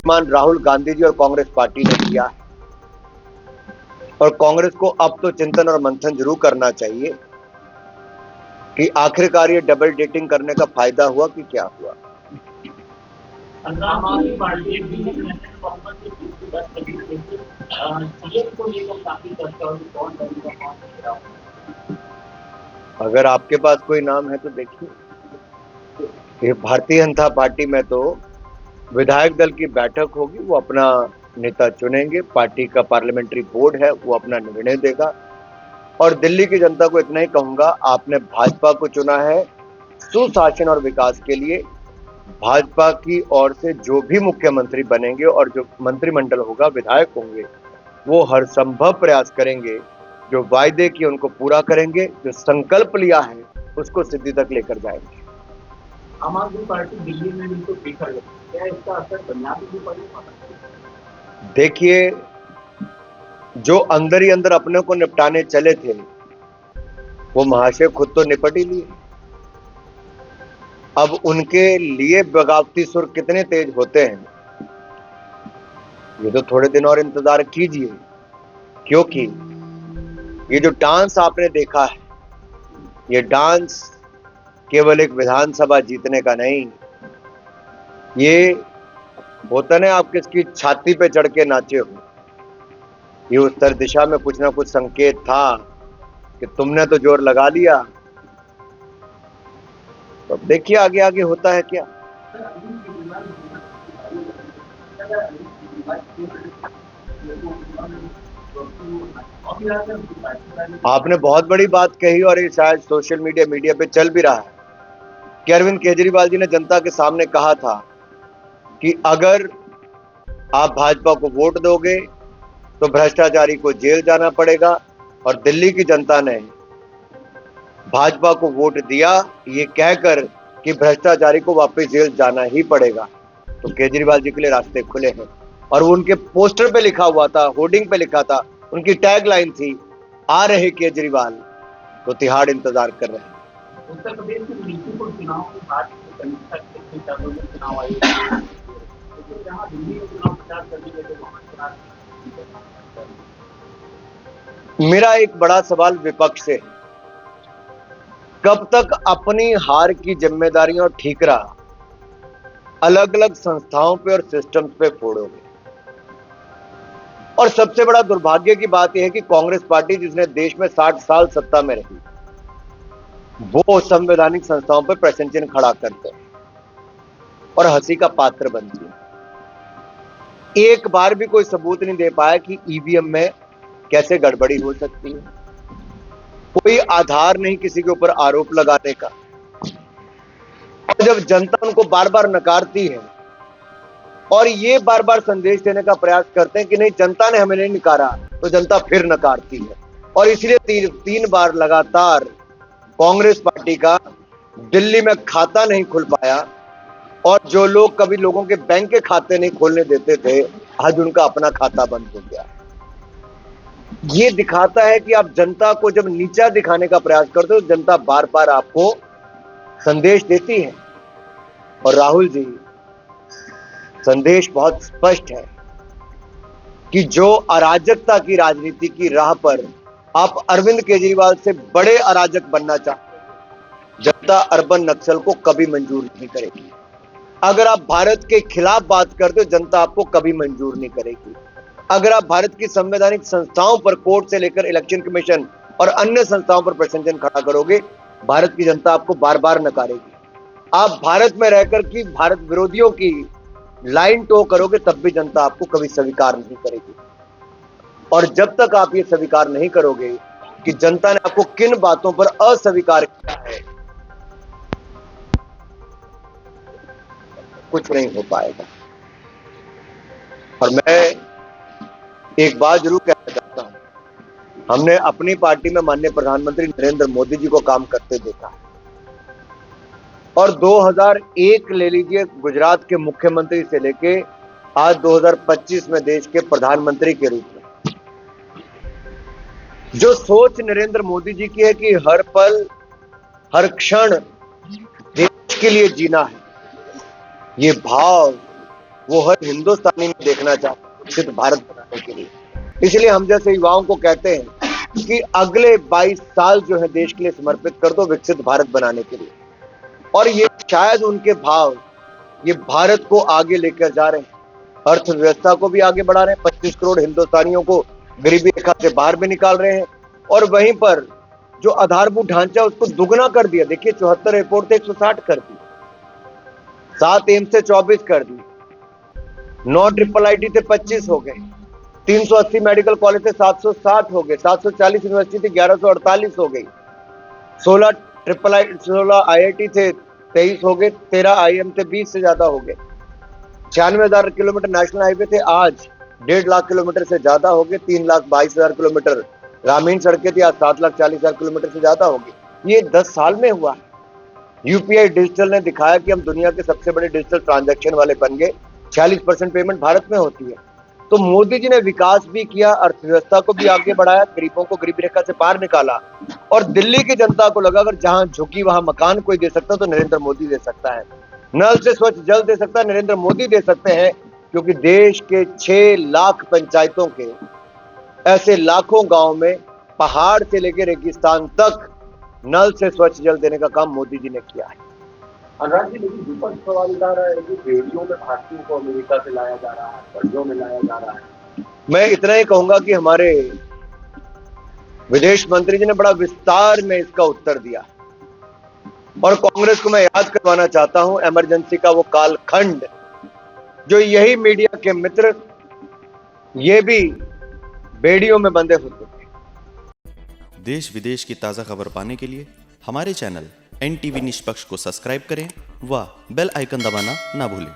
श्रीमान राहुल गांधी जी और कांग्रेस पार्टी ने किया है। और कांग्रेस को अब तो चिंतन और मंथन जरूर करना चाहिए कि आखिरकार ये डबल डेटिंग करने का फायदा हुआ कि क्या हुआ। आम आदमी पार्टी अगर आपके पास कोई नाम है तो देखिए, ये भारतीय जनता पार्टी में तो विधायक दल की बैठक होगी, वो अपना नेता चुनेंगे, पार्टी का पार्लियामेंट्री बोर्ड है वो अपना निर्णय देगा। और दिल्ली की जनता को इतना ही कहूंगा, आपने भाजपा को चुना है सुशासन और विकास के लिए। भाजपा की ओर से जो भी मुख्यमंत्री बनेंगे और जो मंत्रिमंडल होगा, विधायक होंगे, वो हर संभव प्रयास करेंगे, जो वायदे किए उनको पूरा करेंगे, जो संकल्प लिया है उसको सिद्धि तक लेकर जाएंगे। आम आदमी पार्टी दिल्ली में भी तो देखा गया, क्या इसका असर पंजाब में भी पड़ेगा? देखिए, जो अंदर ही अंदर अपने को निपटाने चले थे, वो महाशय खुद तो निपट ही लिए। अब उनके लिए बगावती सुर कितने तेज होते हैं, ये तो थोड़े दिन और इंतजार कीजिए। क्योंकि ये जो डांस आपने देखा है, ये डांस केवल एक विधानसभा जीतने का नहीं, ये होता ना आप किसकी छाती पे चढ़ के नाचे हो, ये उत्तर दिशा में कुछ ना कुछ संकेत था कि तुमने तो जोर लगा लिया। तो अब देखिए आगे आगे होता है क्या। आपने बहुत बड़ी बात कही और ये शायद सोशल मीडिया पे चल भी रहा है कि अरविंद केजरीवाल जी ने जनता के सामने कहा था कि अगर आप भाजपा को वोट दोगे तो भ्रष्टाचारी को जेल जाना पड़ेगा। और दिल्ली की जनता ने भाजपा को वोट दिया ये कहकर कि भ्रष्टाचारी को वापस जेल जाना ही पड़ेगा। तो केजरीवाल जी के लिए रास्ते खुले हैं। और वो उनके पोस्टर पे लिखा हुआ था, होर्डिंग पे लिखा था, उनकी टैगलाइन थी, आ रहे केजरीवाल तो तिहाड़ इंतजार कर रहे हैं। उत्तर प्रदेश में म्यूनिसिपल चुनाव के बाद चुनाव आयोग जहां दिल्ली में चुनाव प्रचार करने के लिए मेरा एक बड़ा सवाल विपक्ष से, कब तक अपनी हार की जिम्मेदारियां और ठीकरा अलग अलग संस्थाओं पे और सिस्टम्स पे फोड़ोगे? और सबसे बड़ा दुर्भाग्य की बात यह है कि कांग्रेस पार्टी जिसने देश में 60 साल सत्ता में रही, वो संवैधानिक संस्थाओं पर प्रश्न चिन्ह खड़ा करते हैं और हंसी का पात्र बनती है। एक बार भी कोई सबूत नहीं दे पाया कि ईवीएम में कैसे गड़बड़ी हो सकती है। कोई आधार नहीं किसी के ऊपर आरोप लगाने का। और जब जनता उनको बार बार नकारती है और ये बार बार संदेश देने का प्रयास करते हैं कि नहीं जनता ने हमें नहीं नकारा, तो जनता फिर नकारती है। और इसलिए तीन बार लगातार कांग्रेस पार्टी का दिल्ली में खाता नहीं खुल पाया। और जो लोग कभी लोगों के बैंक के खाते नहीं खोलने देते थे, आज उनका अपना खाता बंद हो गया। ये दिखाता है कि आप जनता को जब नीचा दिखाने का प्रयास करते हो, जनता बार बार आपको संदेश देती है। और राहुल जी, संदेश बहुत स्पष्ट है कि जो अराजकता की राजनीति की राह पर आप अरविंद केजरीवाल से बड़े अराजक बनना चाहते हो, जनता अर्बन नक्सल को कभी मंजूर नहीं करेगी। अगर आप भारत के खिलाफ बात करते हो, जनता आपको कभी मंजूर नहीं करेगी। अगर आप भारत की संवैधानिक संस्थाओं पर, कोर्ट से लेकर इलेक्शन कमीशन और अन्य संस्थाओं पर प्रश्न चिन्ह खड़ा करोगे, भारत की जनता आपको बार बार नकारेगी। आप भारत में रहकर की भारत विरोधियों की लाइन टो करोगे, तब भी जनता आपको कभी स्वीकार नहीं करेगी। और जब तक आप ये स्वीकार नहीं करोगे कि जनता ने आपको किन बातों पर अस्वीकार किया है, कुछ नहीं हो पाएगा। और मैं एक बात जरूर कहना चाहता हूं, हमने अपनी पार्टी में माननीय प्रधानमंत्री नरेंद्र मोदी जी को काम करते देखा है। और 2001 ले लीजिए, गुजरात के मुख्यमंत्री से लेके आज 2025 में देश के प्रधानमंत्री के रूप में जो सोच नरेंद्र मोदी जी की है कि हर पल हर क्षण देश के लिए जीना है, ये भाव वो हर हिंदुस्तानी में देखना चाहते हैं विकसित भारत बनाने के लिए। इसलिए हम जैसे युवाओं को कहते हैं कि अगले 22 साल जो है देश के लिए समर्पित कर दो विकसित भारत बनाने के लिए। और ये शायद उनके भाव ये भारत को आगे लेकर जा रहे हैं, अर्थव्यवस्था को भी आगे बढ़ा रहे हैं, 25 करोड़ हिंदुस्तानियों को गरीबी रेखा से बाहर भी निकाल रहे हैं, और वहीं पर जो आधारभूत ढांचा उसको दुगना कर दिया। देखिए 74 एयरपोर्ट थे 160 कर दी, 7 एम्स से 24 कर दी, 9 ट्रिपल आईटी थे 25 हो गए, 380 मेडिकल कॉलेज थे 760 हो गए, 740 यूनिवर्सिटी थी 1148 हो गई, 16 आईआईटी थे 23 हो गए, 13 आईएम थे 20 से ज्यादा हो गए, 96,000 किलोमीटर नेशनल हाईवे थे आज 1.5 लाख किलोमीटर से ज्यादा हो गए, 3,22,000 किलोमीटर ग्रामीण सड़कें थी आज 7,40,000 किलोमीटर से ज्यादा हो गई। ये 10 साल में हुआ है। यूपीआई डिजिटल ने दिखाया कि हम दुनिया के सबसे बड़े डिजिटल ट्रांजैक्शन वाले बन गए, 46% पेमेंट भारत में होती है। तो मोदी जी ने विकास भी किया, अर्थव्यवस्था को भी आगे बढ़ाया, गरीबों को गरीबी रेखा से बाहर निकाला, और दिल्ली की जनता को लगा अगर जहां झुकी वहां मकान कोई दे सकता तो नरेंद्र मोदी दे सकता है, नल से स्वच्छ जल दे सकता है नरेंद्र मोदी दे सकते हैं, क्योंकि देश के 6 लाख पंचायतों के ऐसे लाखों गांव में पहाड़ से लेकर रेगिस्तान तक नल से स्वच्छ जल देने का काम मोदी जी ने किया है। अनुराग जी, लेकिन विपक्ष सवाल उठा रहा है कि रेडियो में भारतीयों को अमेरिका से लाया जा रहा है, कर्जों में लाया जा रहा है। मैं इतना ही कहूंगा कि हमारे विदेश मंत्री जी ने बड़ा विस्तार में इसका उत्तर दिया, और कांग्रेस को मैं याद करवाना चाहता हूं इमरजेंसी का वो कालखंड जो यही मीडिया के मित्र ये भी बेड़ियों में बंधे होते थे। देश विदेश की ताज़ा खबर पाने के लिए हमारे चैनल NTV निष्पक्ष को सब्सक्राइब करें व बेल आइकन दबाना ना भूलें।